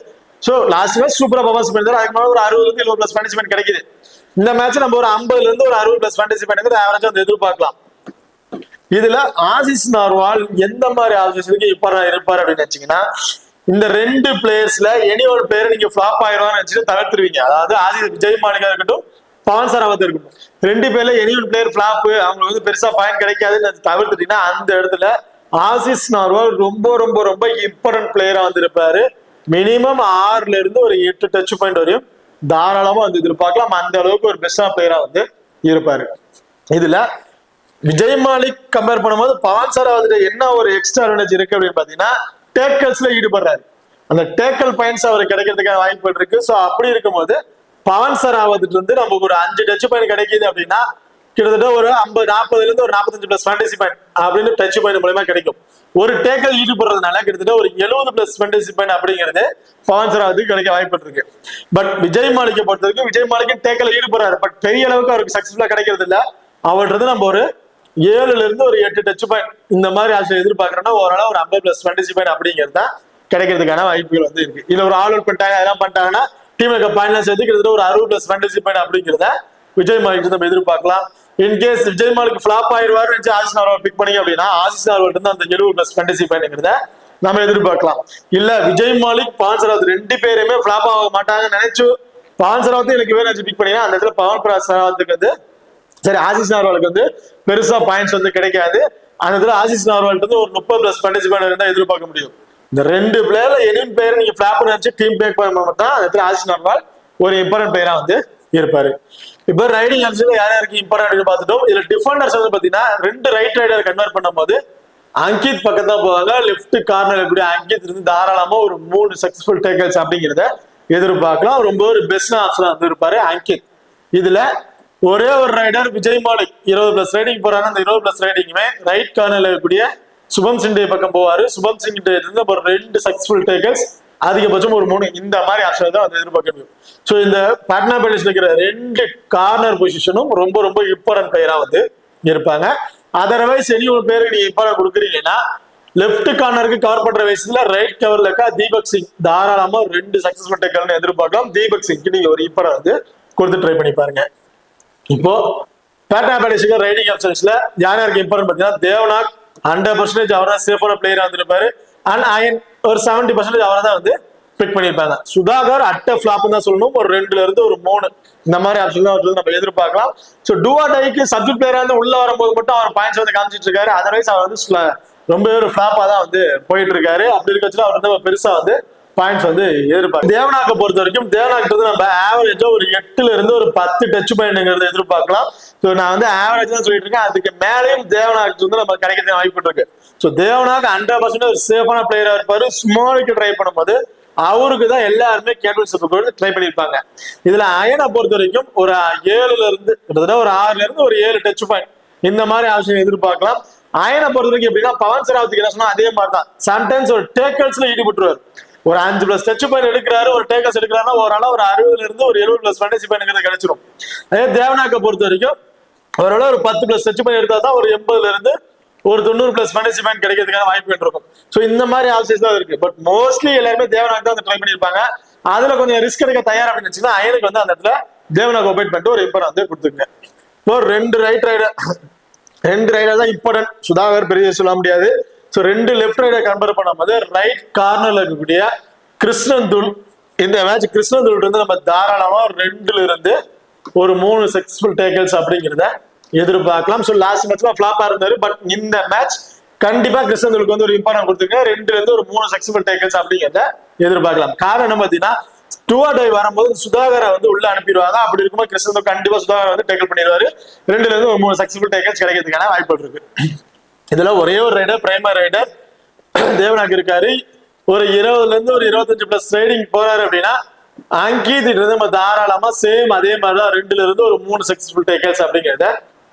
ஸோ லாஸ்ட் மேட்ச் சூப்பரா பர்ஃபார்மன்ஸ் பண்ணிருந்தாரு. அதுக்கு மேலே ஒரு 60ல இருந்து 70+ ஃபேண்டசி பாயிண்ட் கிடைக்குது. இந்த மேட்ச் நம்ம ஒரு 50ல இருந்து ஒரு 60+ ஃபேண்டசி பாயிண்ட் ஆவரேஜா வந்து எதிர்பார்க்கலாம். இதுல ஆசிஸ் நார்வால் எந்த மாதிரி ஆப்ஷன்ஸ்க்கு இப்ப இருப்பாரு அப்படின்னு நினைச்சீங்கன்னா, இந்த 2 பிளேயர்ஸ்ல எனி ஒரு பிளேயர் நீங்க ஃபிளாப் ஆயிடுவான்னு நினைச்சிட்டு தவிர்த்துருவீங்க. அதாவது ஆசிஸ் விஜய் மாலிகா இருக்கட்டும், பவன் சராவத் இருக்கட்டும், 2 பேர்ல எனி ஒரு பிளேயர் ஃபிளாப், அவங்களுக்கு வந்து பெருசா பாயிண்ட் கிடைக்காதுன்னு தவிர்த்துட்டீங்கன்னா அந்த இடத்துல ஆசிஸ் நார்வால் ரொம்ப ரொம்ப ரொம்ப இம்பார்ட்டன்ட் பிளேயரா வந்து இருப்பாரு. மினிமம் 6ல இருந்து ஒரு 8 டச் பாயிண்ட் வரையும் தாராளமா வந்து எதிர்பார்க்கலாம். அந்த அளவுக்கு ஒரு பெஸ்டா பிளேயரா வந்து இருப்பாரு. இதுல விஜய் மாலிக் கம்பேர் பண்ணும்போது பவன் சராவத் என்ன ஒரு எக்ஸ்ட்ரா அட்வான்டேஜ் இருக்கு அப்படின்னு பாத்தீங்கன்னா, டேக்கல்ஸ்ல ஈடுபடுறாரு. அந்த டேக்கல் பாயிண்ட்ஸ் அவருக்கு கிடைக்கிறதுக்கான வாய்ப்புகள் இருக்கு. ஸோ அப்படி இருக்கும்போது பவன் சராவத் இருந்து நமக்கு ஒரு 5 டச் பாயிண்ட் கிடைக்குது அப்படின்னா கிட்டத்தட்ட ஒரு 40ல இருந்து ஒரு 45+ ஃபேண்டசி பாயிண்ட் அப்படின்னு டச் பாயிண்ட் மூலமா கிடைக்கும். ஒரு டேக்கல் ஈடுபடுறதுனால கிட்டத்தட்ட ஒரு 70+ ஃபேண்டசி பாயிண்ட் அப்படிங்கிறது பவன் சராவத்துக்கு கிடைக்க வாய்ப்பு இருக்கு. பட் விஜய் மாலிக்கை பொறுத்த வரைக்கும் விஜய் மாலிக் டேக்கல் ஈடுபடுறாரு, பட் பெரிய அளவுக்கு அவருக்கு சக்சஸ்ஃபுல்லா கிடைக்கிறது இல்ல. அவர்கிட்ட நம்ம ஒரு 7ல இருந்து ஒரு 8 டச் பாயிண்ட் இந்த மாதிரி ஆப்ஷன் எதிர்பார்க்கறோம்னா ஓரளவு ஒரு 50+ ஃபேண்டசி பாயிண்ட் அப்படிங்கிறது தான் கிடைக்கிறதுக்கான வாய்ப்புகள் வந்து இருக்கு. இல்ல ஒரு ஆல் அவுட் பண்ணிட்டாங்க அதெல்லாம் பண்ணிட்டாங்கன்னா டீமுக்கு பாயிண்ட்லாம் சேர்த்து கிட்டத்தட்ட ஒரு 60+ ஃபேண்டசி பாயிண்ட் அப்படிங்கிறத விஜய் மாலிக் நம்ம எதிர்பார்க்கலாம். இன்கேஸ் விஜய் மாலிக் ஃபிளாப் ஆயிடுவாரு ஆசிஸ் நார்வால் பிக் பண்ணீங்க அப்படின்னா ஆசிஸ் நார்வால் இருந்து அந்த 70+ ஃபேண்டசி பாயிண்ட்ங்கிறத நம்ம எதிர்பார்க்கலாம். இல்ல விஜய் மாலிக் பவன் சராவத் 2 பேருமே ஃபிளாப் ஆக மாட்டாங்கன்னு நினைச்சு பவன் சராவத் எனக்கு வேணும் பிக் பண்ணீங்கன்னா அந்த இடத்துல பவன் சராவத்துக்கு வந்து சரி ஆசிஸ் நார்வாலுக்கு வந்து பெருசா பாயிண்ட்ஸ் வந்து கிடைக்காது. அந்த இடத்துல ஆசிஸ் நார்வால் வந்து ஒரு 30+ ஃபேண்டசி பாயிண்ட் இருந்தா எதிர்பார்க்க முடியும். இந்த 2 பிளேயர்ல எனின் பிளேயர் நீங்க ஃபிளாப் நினைச்சு டீம் பேக் பண்ண தான் அந்த இடத்துல ஆசிஸ் நார்வால் ஒரு இம்பார்ட்டன்ட் பிளேயரா வந்து இருப்பாரு. இப்ப ரைடிங் ஆப்ஷன்ல யார் யாருக்கு இம்பார்ட்டன்ட் பார்த்துட்டோம். இதுல டிஃபெண்டர்ஸ் வந்து பாத்தீங்கன்னா 2 ரைட் ரைடர் கன்வெர்ட் பண்ணும்போது அங்கித் பக்கத்தா போவாங்க. லெஃப்ட் கார்னர் எப்படி அங்கித் இருந்து தாராளமா ஒரு 3 சக்சஸ்ஃபுல் டேக்கல்ஸ் அப்படிங்கிறத எதிர்பார்க்கலாம். ரொம்ப ஒரு பெஸ்ட் ஆப்ஷனா வந்து இருப்பாரு அங்கித். இதுல ஒரே ஒரு ரைடர் விஜய் மாலிக் 20+ ரைடிங் போறாங்க. அந்த 20+ ரைடிங்குமே ரைட் கார்னர்ல இருக்கக்கூடிய சுபம் சிண்டே பக்கம் போவாரு. சுபம் சிண்டே இருந்து ஒரு 2 சக்சஸ்ஃபுல் டேக்கல்ஸ், அதிகபட்சம் ஒரு 3 இந்த மாதிரி ஆப்ஷன் தான் வந்து எதிர்பார்க்க முடியும். ஸோ இந்த பாட்னா பைரேட்ஸ்ல இருக்கிற 2 கார்னர் பொசிஷனும் ரொம்ப ரொம்ப இம்பார்ட்டன்ட் பிளேயரா வந்து இருப்பாங்க. அதர்வைஸ் இனி ஒரு பேருக்கு நீங்க இம்பார்ட்டன்ட் கொடுக்குறீங்கன்னா லெஃப்ட் கார்னருக்கு கவர் பண்ற வயசுல ரைட் கவர்ல இருக்கா தீபக் சிங் தாராளமா 2 சக்சஸ்ஃபுல் டேக்கல்னு எதிர்பார்க்கலாம். தீபக் சிங்க்கு நீங்க ஒரு இம்பார்ட்டன்ட் வந்து கொடுத்து ட்ரை பண்ணி பாருங்க. இப்போ பாட்னா பைரேட்ஸ்ல ரைடிங் ஆப்ஷன்ஸ்ல யார் யாருக்கு இம்பார்ட்டன்ட் பார்த்தீங்கன்னா தேவநாக் 100% அவர் தான் சேஃபான பிளேயரா வந்திருப்பாரு. அண்ட் அயன் ஒரு 70% அவரை தான் வந்து பிக் பண்ணியிருப்பாங்க. சுதாகர் அட்ட ஃபிளாப் தான் சொல்லணும். ஒரு 2ல இருந்து ஒரு 3 இந்த மாதிரி ஆப்ஷன் தான் நம்ம எதிர்பார்க்கலாம். ஸோ டூவாடைக்கு சப்ஜெக்ட் பிளேயரா வந்து உள்ள வரும்போது மட்டும் அவர் பாயிண்ட்ஸ் வந்து காமிச்சிட்டு இருக்காரு. அதர்வைஸ் அவர் வந்து ரொம்பவே ஒரு ஃபிளாப்பா தான் வந்து போயிட்டு இருக்காரு. அப்படி இருக்கச்சுல அவர் வந்து பெருசா வந்து பாயிண்ட்ஸ் வந்து எதிர்பார்க்கும். தேவநாக்கை பொறுத்த வரைக்கும் தேவநாக்கு நம்ம ஆவரேஜா ஒரு 8ல இருந்து ஒரு 10 டச் பாயிண்ட்ங்கிறத எதிர்பார்க்கலாம். ஸோ நான் வந்து ஆவரேஜ் தான் சொல்லிட்டு இருக்கேன். அதுக்கு மேலேயும் தேவநாக்கு வந்து நம்ம கிடைக்கிறது வாய்ப்பு இருக்கு. ஸோ தேவநாக்கு 100% ஒரு சேஃபான பிளேயரா இருப்பாரு. ஸ்மாலுக்கு ட்ரை பண்ணும்போது அவருக்கு தான் எல்லாருமே கேப்டன் ட்ரை பண்ணியிருப்பாங்க. இதுல அயனை பொறுத்த வரைக்கும் ஒரு 7ல இருந்து கிட்டத்தட்ட ஒரு 6ல இருந்து ஒரு 7 டச் பாயிண்ட் இந்த மாதிரி ஆப்ஷன் எதிர்பார்க்கலாம். அயனை பொறுத்த வரைக்கும் எப்படின்னா பவன் சராவத்துக்கு என்ன சொன்னா அதே மாதிரி தான். சம்டைம்ஸ் ஒரு டேக்கல்ஸ்ல ஈடுபட்டுருவார். ஒரு 5+ டச் பாயிண்ட் எடுக்கிறாரு, ஒரு டேக்கல்ஸ் எடுக்கிறாருன்னா ஓரளவு ஒரு 60ல இருந்து ஒரு 70+ ஃபேண்டசி பாயிண்ட் கிடைச்சிரும். அதே தேவனாக்க பொறுத்த வரைக்கும் ஓரளவு ஒரு 10+ டச் பாயிண்ட் எடுத்தா தான் ஒரு 80ல இருந்து ஒரு 90+ ஃபேண்டசி பாயிண்ட் கிடைக்கிறதுக்கான வாய்ப்பு இருக்கும். ஸோ இந்த மாதிரி ஆப்ஷன்ஸ் தான் இருக்கு. பட் மோஸ்ட்லி எல்லாருமே தேவனாக்கு தான் ட்ரை பண்ணியிருப்பாங்க. அதுல கொஞ்சம் ரிஸ்க் எடுக்க தயார் அப்படின்னு வச்சுன்னா அயனுக்கு வந்து அந்த இடத்துல தேவனாக்கு ஒபேட் பண்ணிட்டு ஒரு இம்பார்ட் வந்து கொடுத்துருங்க. இப்போ 2 ரைடர் தான் இம்பார்ட்டன்ட். சுதாகர் பெரிய சொல்ல முடியாது. ஸோ 2 லெஃப்ட் ரைடர் கம்பேர் பண்ணும்போது ரைட் கார்னர்ல இருக்கக்கூடிய கிருஷ்ணந்துல், இந்த மேட்ச் கிருஷ்ணந்துல் வந்து நம்ம தாராளமா 2ல இருந்து ஒரு 3 சக்சஸ்ஃபுல் டேக்கிள்ஸ் அப்படிங்கிறத எதிர்பார்க்கலாம். ஸோ லாஸ்ட் மேட்ச்ல ஃபிளாப்பா இருந்தாரு. பட் இந்த மேட்ச் கண்டிப்பா கிருஷ்ணந்துலுக்கு வந்து ஒரு இம்பார்ட்டன்ட் கொடுத்துருங்க. 2ல இருந்து ஒரு 3 சக்சஸ்ஃபுல் டேக்கிள்ஸ் அப்படிங்கிறத எதிர்பார்க்கலாம். காரணம் பாத்தீங்கன்னா டூஆர் டை வரும்போது சுதாகரை வந்து உள்ள அனுப்பிடுவாங்க. அப்படி இருக்கும்போது கிருஷ்ணந்துல் கண்டிப்பா சுதாகரை வந்து டேக்கிள் பண்ணிடுவாரு. 2ல இருந்து ஒரு 3 சக்சஸ்ஃபுல் டேக்கிள்ஸ் கிடைக்கிறதுக்கான வாய்ப்பு இருக்கு. இதுல ஒரே ஒரு ரைடர் பிரைமரி ரைடர் தேவனாக்கு இருக்காரு. ஒரு 20ல இருந்து ஒரு 25+ ரைடிங் போறாரு அப்படின்னா அங்கீத் நம்ம தாராளமா சேம் அதே மாதிரிதான் 2ல இருந்து ஒரு 3 சக்சஸ்ஃபுல் டேக்கிள்ஸ் அப்படிங்கிறத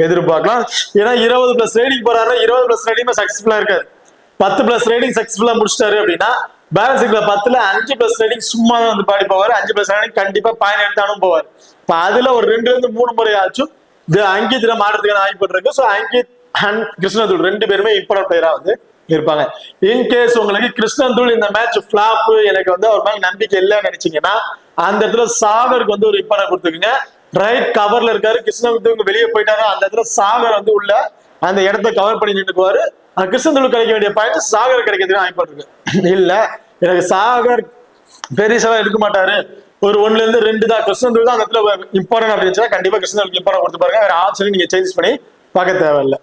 எதிர்பார்க்கலாம். ஏன்னா 20+ ரைடிங் போறாரு, 20+ ரைடிங் சக்சஸ்ஃபுல்லா இருக்காரு. 10+ ரைடிங் சக்சஸ்ஃபுல்லா முடிச்சிட்டாரு அப்படின்னா பேலன்ஸ் 10ல 5+ ரைடிங் சும்மா தான் வந்து பாடி போவாரு. 5+ ரைடிங் கண்டிப்பா பாயிண்ட் எடுத்தாலும் போவார். இப்ப அதுல ஒரு 2ல இருந்து 3 முறை ஆச்சும் அங்கீத்ல மாறதுக்கான வாய்ப்பு இருக்கு. ஸோ அங்கீத் அண்ட் கிருஷ்ணந்துல் 2 பேருமே இம்பார்ட்டன்ட் பிளேயரா வந்து இருப்பாங்க. இன்கேஸ் உங்களுக்கு கிருஷ்ணந்துல் இந்த மேட்ச் ஃபிளாப் எனக்கு வந்து அவர் மேல நம்பிக்கை இல்லைன்னு நினைச்சீங்கன்னா அந்த இடத்துல சாகருக்கு வந்து ஒரு இம்பார்ட்டன்ட் கொடுத்துருங்க. ரைட் கவர்ல இருக்காரு, கிருஷ்ணந்துல் வெளியே போயிட்டாரோ அந்த இடத்துல சாகர் வந்து உள்ள அந்த இடத்த கவர் பண்ணி நின்றுக்குவாரு. கிருஷ்ணந்துல் கிடைக்க வேண்டிய பாயிண்ட் சாகர் கிடைக்கிறதுக்கு வாய்ப்பு இருக்கு. இல்ல எனக்கு சாகர் பெரியசா எடுக்க மாட்டாரு, ஒரு 1ல இருந்து 2 தான் கிருஷ்ணந்துல் தான் அந்த இடத்துல இம்பார்ட்டன்ட் அப்படின்னு கண்டிப்பா கிருஷ்ணந்துலுக்கு இம்பார்ட்டன்ட் கொடுத்து பாருங்க. வேற ஆப்ஷன் நீங்க சேஞ்ச் பண்ணி பார்க்க தேவையில்லை.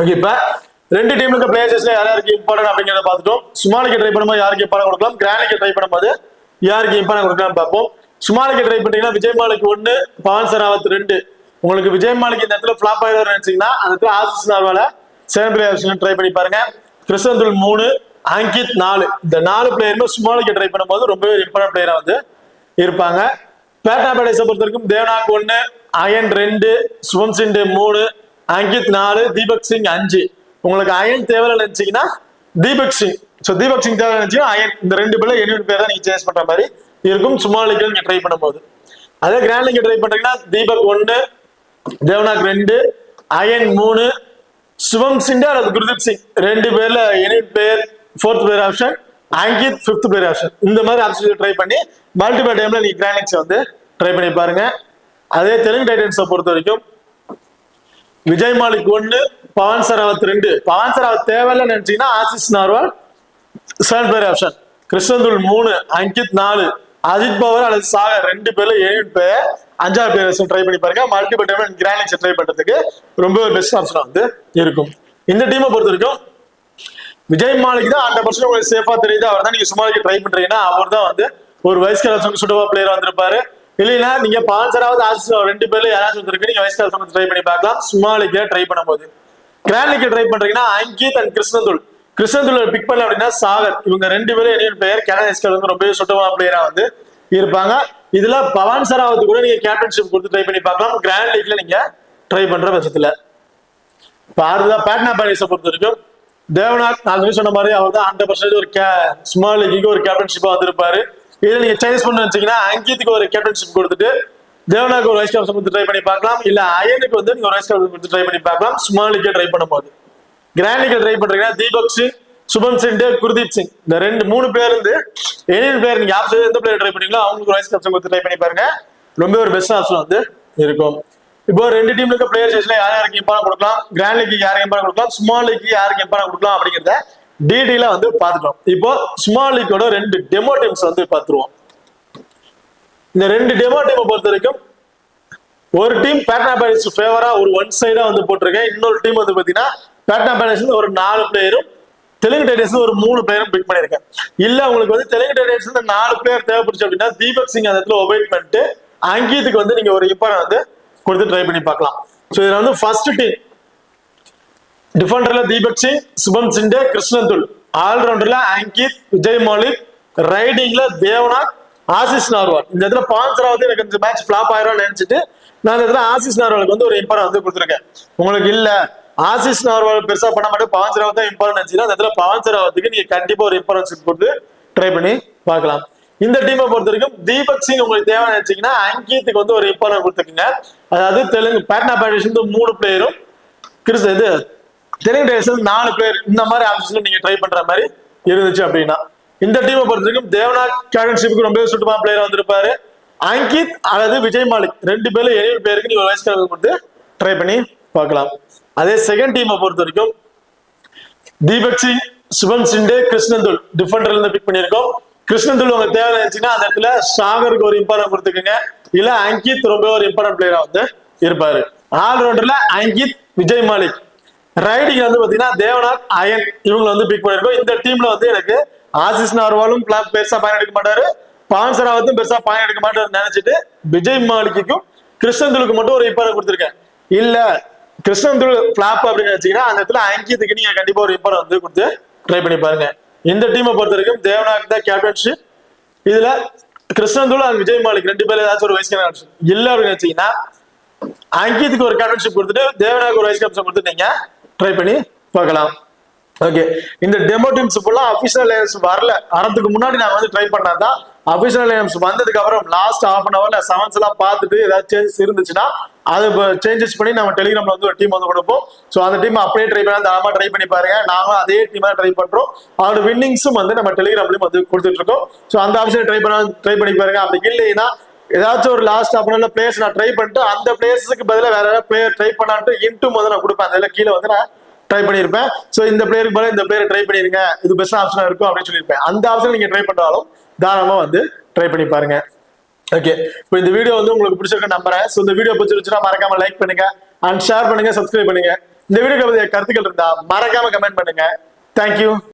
ஓகே, இப்ப 2 டீமுக்கு பிளேயர்ஸ்ல யாருக்கு இம்பார்ட்டன்ட் அப்படிங்கிறத பார்த்துட்டோம். சுமாலிக்கு ட்ரை பண்ணும்போது யாருக்கு இம்பார்ட்டன்ட் கொடுக்கலாம், கிராண்டிக்கு ட்ரை பண்ணும்போது யாருக்கு இம்பார்ட்டன்ட் கொடுக்கலாம் பார்ப்போம். சுமாலிக்கு ட்ரை பண்ணீங்கன்னா விஜய் மாலிக் 1, பவன் சராவத் 2. உங்களுக்கு விஜய் மாலிக் இந்த இடத்துல ஃபிளாப் ஆயிடுவார் நினைச்சீங்கன்னா அந்த இடத்துல ஆசிஸ் நார்வால செகண்ட் பிளேயர் ட்ரை பண்ணி பாருங்க. கிருஷ்ணந்துல் 3, அங்கித் 4. இந்த 4 பிளேயருமே சுமாலிக்கு ட்ரை பண்ணும்போது ரொம்பவே இம்பார்ட்டன்ட் பிளேயரா வந்து இருப்பாங்க. பேட்டா பேடேஸை பொறுத்த வரைக்கும் தேவனாக் 1, அயன் 2, சுபம் சிண்டே 3, அங்கித் 4, தீபக் சிங் 5. உங்களுக்கு அயன் தேவை நினைச்சீங்கன்னா தீபக் சிங், ஸோ தீபக் சிங் தேவை நினைச்சீங்கன்னா அயன், இந்த 2 பேர்ல என்ன பேர் தான் நீங்க சேஞ்ச் பண்ற மாதிரி இருக்கும் சுமாலிக்கு நீங்க ட்ரை பண்ணும்போது. அதே கிராண்ட் லீக் ட்ரை பண்றீங்கன்னா தீபக் 1, தேவனாக் 2, அயன் 3, சுபம் சிண்டே அல்லது குர்தீப் சிங் 2 பேர்ல என்ன பேர் 4th player option, Ankit 5th player option. இந்த மாதிரி ஆப்ஷன் ட்ரை பண்ணி மல்டிபிள் டைம்ல நீங்க கிராண்ட் லீக்ஸ் வந்து ட்ரை பண்ணி பாருங்க. அதே தெலுங்கு டைட்டன்ஸை பொறுத்த வரைக்கும் விஜய் மாலிக் 1, பவன் சராவத் 2. பவன் சராவத் தேவையில்ல நினைச்சீங்கன்னா as is Narwal second player option, கிருஷ்ணந்துல் 3, Ankit 4, Ajith power அல்லது சாகர் 2 பேர்ல 7 பேர் 5வது பிளேயர் ட்ரை பண்ணி பாருங்க. Multiple time grand leagues try பண்றதுக்கு ரொம்ப பெஸ்ட் ஆப்ஷனா வந்து இருக்கும். இந்த டீமை பொறுத்த வரைக்கும் விஜய் மாலிக் தான் 100% உங்களுக்கு சேஃபா தெரியுது. அவர் தான் நீங்க சுமாலிக்கு ட்ரை பண்றீங்கன்னா அவர் தான் வந்து ஒரு வைஸ் கேப்டன் சுட்டவா பிளேயர் வந்திருப்பாரு. இல்லைன்னா நீங்க பவன் சராவத் ஆசிஸ் 2 பேர்ல யாராச்சும் வந்திருக்கு, நீங்க வைஸ் கேப்டன் ட்ரை பண்ணி பார்க்கலாம். சுமாலிக்கு ட்ரை பண்ணும்போது கிராண்ட் லீக் ட்ரை பண்றீங்கன்னா அங்கித் அண்ட் கிருஷ்ணந்துல் பிக் பண்ணல அப்படின்னா சாகர், இவங்க 2 பேரும் என்ன பிளேயர் கேனடிஸ்கள் வந்து ரொம்ப சுட்டவா பிளேயரா வந்து இருப்பாங்க. இதுல பவன் சராவத் கூட நீங்க கேப்டன்ஷிப் கொடுத்து ட்ரை பண்ணி பார்க்கலாம் கிராண்ட் லீக்ல நீங்க ட்ரை பண்ற பட்சத்துல. அடுத்ததான் பேட்னா பேடேஸை பொறுத்த வரைக்கும் தேவனாக் நான் சொன்ன மாதிரி அவர் தான் 100% ஒரு ஸ்மால் லீக்கு ஒரு கேப்டன்ஷிப்பா வந்திருப்பாரு. இதுல நீங்க சேஞ்ச் பண்ண வச்சீங்கன்னா அங்கித்துக்கு ஒரு கேப்டன்ஷிப் கொடுத்துட்டு தேவனாக்கு ஒரு வைஸ் கேப்டன் கொடுத்து ட்ரை பண்ணி பார்க்கலாம். இல்ல அயனுக்கு வந்து நீங்க ஒரு வைஸ் கேப்டன் கொடுத்து ட்ரை பண்ணி பார்க்கலாம். ஸ்மால் லீக்கை ட்ரை பண்ணும்போது கிராண்ட் லீக்கை ட்ரை பண்றீங்கன்னா தீபக் சிங், சுபம் சிண்டே, குர்தீப் சிங் இந்த 3 பேர் இருந்து எனி பிளேயர் நீங்க ஆப்ஷன் எந்த பிளேயர் ட்ரை பண்ணீங்களோ அவங்களுக்கு வைஸ் கேப்டன் கொடுத்து ட்ரை பண்ணி பாருங்க. ரொம்ப ஒரு பெஸ்ட் ஆப்ஷன் வந்து இருக்கும். இப்போ 2 டீம்ல இருக்க பிளேயர் சேஸ்ல யாருக்கு இம்பார்ட்டன்ட் கொடுக்கலாம், கிராண்ட் லீக் யாருக்கு இம்பார்ட்டன்ட் கொடுக்கலாம், ஸ்மால் லீக் யாருக்கு இம்பார்ட்டன்ட் கொடுக்கலாம் அப்படிங்கறத டீடைலா வந்து பார்த்துட்டோம். இப்போ ஸ்மால் லீக்கோட 2 டெமோ டீம்ஸ் வந்து பார்த்துருவோம். இந்த 2 டெமோ டீமை பொறுத்த வரைக்கும் ஒரு டீம் பேட்னா பேடேஸ் ஃபேவரா ஒரு ஒன் சைடா வந்து போட்டிருக்கேன். இன்னொரு டீம் வந்து பாத்தீங்கன்னா பேட்னா பேடேஸ் ஒரு 4 பிளேயரும் தெலுங்கு டைட்டன்ஸ் ஒரு 3 பிளேயரும் பிக் பண்ணிருக்கேன். இல்ல உங்களுக்கு வந்து தெலுங்கு டைட்டன்ஸ் 4 பிளேயர் தேவைப்படுச்சு அப்படின்னா தீபக் சிங் அந்த இடத்துல ஒபேட் பண்ணிட்டு அங்கீத்துக்கு வந்து நீங்க ஒரு இம்பார்ட்டன்ட் வந்து கொடுத்து ட்ரை பண்ணி பார்க்கலாம். சோ இதுல வந்து ஃபர்ஸ்ட் டீம் டிஃபெண்டர்ல தீபக் சிங், சுபம் சிண்டே, கிருஷ்ணந்துல், ஆல்ரவுண்டர்ல அங்கித், விஜய் மாலிக், ரைடிங்ல தேவனாக், ஆசிஸ் நார்வால். இந்த இடத்துல பவன் சராவத் எனக்கு இந்த மேட்ச் ஃபிளாப் ஆயிரும் நினைச்சிட்டு நான் இந்த இடத்துல ஆசிஸ் நார்வாலுக்கு வந்து ஒரு இம்பார்ட்டன்ட் வந்து கொடுத்துருக்கேன். உங்களுக்கு இல்ல ஆசிஸ் நார்வால் பெருசா பண்ண மாட்டேன், பவன் சராவத் தான் இம்பார்ட்டன் நினைச்சீங்கன்னா அந்த இடத்துல பவன் சராவத்துக்கு நீங்க கண்டிப்பா ஒரு இம்பார்ட்டன்ஸ் கொடுத்து ட்ரை பண்ணி பார்க்கலாம். இந்த டீமை பொறுத்த வரைக்கும் தீபக் சிங் உங்களுக்கு தேவை நினைச்சீங்கன்னா அங்கீத்துக்கு வந்து ஒரு இம்பார்ட்டன் கொடுத்துருக்குங்க. அதாவது தெலுங்கு பேட்னா பேட்டர்ஸ் 3 பிளேயரும் இது தெலுங்கு டேஷன் 4 பிளேயர், இந்த மாதிரி ஆப்ஷன்ல நீங்க ட்ரை பண்ற மாதிரி இருந்துச்சு அப்படின்னா இந்த டீமை பொறுத்த வரைக்கும் தேவநாத் கேப்டன்ஷிப்புக்கு ரொம்பவே சுட்டுமான பிளேயர் வந்திருப்பாரு. அங்கித் அல்லது விஜய் மாலிக் 2 பேர்ல 7 பேருக்கு நீங்க வைஸ் கேப்டன் கொடுத்து ட்ரை பண்ணி பார்க்கலாம். அதே செகண்ட் டீமை பொறுத்த வரைக்கும் தீபக் சிங், சுபம் சிண்டே, கிருஷ்ணந்துல் டிஃபெண்டர்ல இருந்து பிக் பண்ணியிருக்கோம். கிருஷ்ணந்துல் உங்களுக்கு தேவை நினைச்சீங்கன்னா அந்த இடத்துல சாகருக்கு ஒரு இம்பார்ட்டன் கொடுத்துக்கோங்க, இல்ல அங்கித் ரொம்ப ஒரு இம்பார்ட்டன்ட் பிளேயரா வந்து இருப்பாரு. ஆல்ரவுண்டர்ல அங்கித், விஜய் மாலிக். ரைடிங் வந்து பாத்தீங்கன்னா தேவநாத், அயன் இவங்களை வந்து பிக் பண்ணிருக்கோம். இந்த டீம்ல வந்து எனக்கு ஆசிஸ் நார்வாலும் பெருசா பயன் எடுக்க மாட்டாரு, பவன் சராவத்தும் பெருசா பயன் எடுக்க மாட்டாரு நினைச்சிட்டு விஜய் மாலிக்கும் கிருஷ்ணந்துலுக்கு மட்டும் ஒரு இம்பார்ட்டன் கொடுத்துருக்கேன். இல்ல கிருஷ்ணந்துல் பிளாப் அப்படின்னு நினைச்சீங்கன்னா அந்த இடத்துல அங்கித்துக்கு நீங்க கண்டிப்பா ஒரு இம்பார்ட்டன் வந்து கொடுத்து ட்ரை பண்ணி பாருங்க. இந்த டீமை பொறுத்த வரைக்கும் தேவநாத் தான் கேப்டன்ஷிப். இதுல கிருஷ்ணந்துல் அண்ட் விஜய் மாலிக் 2 பேர்ல ஏதாச்சும் ஒரு வைஸ் கேப்டன் இல்ல அப்படின்னு நினைச்சீங்கன்னா அங்கித்துக்கு ஒரு கேப்டன்ஷிப் கொடுத்துட்டு தேவநாத் ஒரு வைஸ் கேப்டன் கொடுத்து நீங்க ட்ரை பண்ணி பார்க்கலாம். ஓகே, இந்த டெமோ டீம்ஸ் ஃபுல்லா அபிஷியல் லைன்ஸ் வரல, வரதுக்கு முன்னாடி நான் வந்து ட்ரை பண்ணாதான். அபிஷியல் லைன்ஸ் வந்ததுக்கு அப்புறம் லாஸ்ட் ஹாஃப் அன் ஹவர்ல செவன்ஸ் எல்லாம் பார்த்துட்டு ஏதாவது சேஞ்சஸ் இருந்துச்சுன்னா அது சேஞ்சஸ் பண்ணி நம்ம டெலிகிராம்ல வந்து ஒரு டீம் வந்து கொடுப்போம். ஸோ அந்த டீம் அப்படியே ட்ரை பண்ணி தாராளமா ட்ரை பண்ணி பாருங்க. நாங்களும் அதே டீமா ட்ரை பண்றோம். அதோட வின்னிங்ஸும் வந்து நம்ம டெலிகிராம்லயும் வந்து கொடுத்துட்டு இருக்கோம். ஸோ அந்த ஆப்ஷன் ட்ரை பண்ணி பாருங்க. அப்படி இல்லைன்னா ஏதாச்சும் ஒரு லாஸ்ட் ஹாஃப் அன் ஹவர்ல பிளேயர்ஸ் நான் ட்ரை பண்ணிட்டு அந்த பிளேயர்ஸுக்கு பதிலாக வேற ஏதாவது பிளேயர் ட்ரை பண்ணான்ட்டு இன்ட்டும் வந்து நான் கொடுப்பேன். அதில் கீழே வந்து நான் ட்ரை பண்ணியிருப்பேன். ஸோ இந்த பிளேயருக்கு பதிலாக இந்த பிளேயர் ட்ரை பண்ணிருங்க, இது பெஸ்ட் ஆப்ஷனா இருக்கும் அப்படின்னு சொல்லியிருப்பேன். அந்த ஆப்ஷன் நீங்க ட்ரை பண்றாலும் தாராளமா வந்து ட்ரை பண்ணி பாருங்க. ஓகே, இப்போ இந்த வீடியோ வந்து உங்களுக்கு பிடிச்சிருக்க நம்புறேன். ஸோ இந்த வீடியோ பிடிச்சிருச்சுன்னா மறக்காம லைக் பண்ணுங்க அண்ட் ஷேர் பண்ணுங்க, சப்ஸ்கிரைப் பண்ணுங்க. இந்த வீடியோக்கு கருத்துக்கள் இருந்தா மறக்காம கமெண்ட் பண்ணுங்க. தேங்க்யூ.